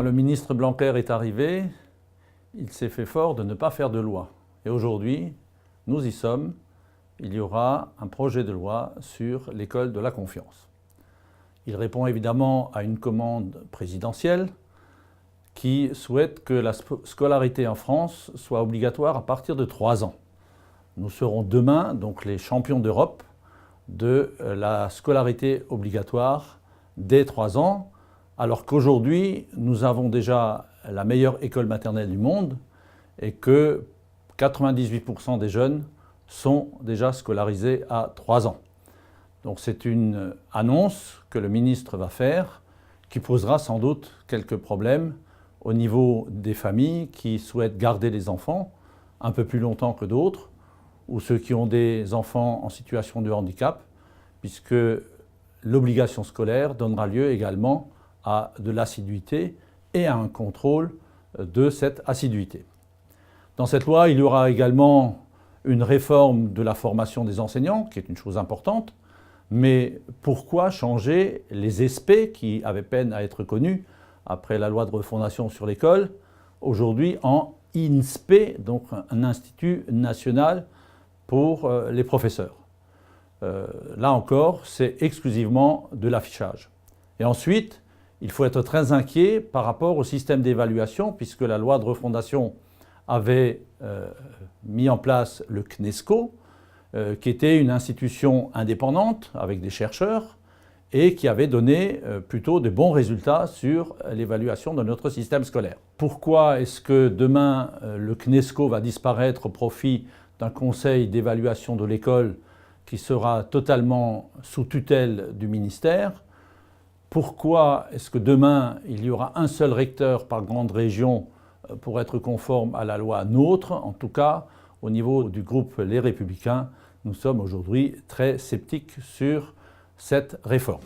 Quand le ministre Blanquer est arrivé, il s'est fait fort de ne pas faire de loi. Et aujourd'hui, nous y sommes. Il y aura un projet de loi sur l'école de la confiance. Il répond évidemment à une commande présidentielle qui souhaite que la scolarité en France soit obligatoire à partir de 3 ans. Nous serons demain donc les champions d'Europe de la scolarité obligatoire dès 3 ans, alors qu'aujourd'hui nous avons déjà la meilleure école maternelle du monde et que 98% des jeunes sont déjà scolarisés à 3 ans. Donc c'est une annonce que le ministre va faire qui posera sans doute quelques problèmes au niveau des familles qui souhaitent garder les enfants un peu plus longtemps que d'autres ou ceux qui ont des enfants en situation de handicap, puisque l'obligation scolaire donnera lieu également à de l'assiduité et à un contrôle de cette assiduité. Dans cette loi, il y aura également une réforme de la formation des enseignants, qui est une chose importante, mais pourquoi changer les ESPÉ, qui avaient peine à être connus après la loi de refondation sur l'école, aujourd'hui en INSPE, donc un institut national pour les professeurs. Là encore, c'est exclusivement de l'affichage. Et ensuite, il faut être très inquiet par rapport au système d'évaluation, puisque la loi de refondation avait mis en place le CNESCO, qui était une institution indépendante avec des chercheurs et qui avait donné plutôt de bons résultats sur l'évaluation de notre système scolaire. Pourquoi est-ce que demain le CNESCO va disparaître au profit d'un conseil d'évaluation de l'école qui sera totalement sous tutelle du ministère? Pourquoi est-ce que demain il y aura un seul recteur par grande région pour être conforme à la loi NOTRe? En tout cas, au niveau du groupe Les Républicains, nous sommes aujourd'hui très sceptiques sur cette réforme.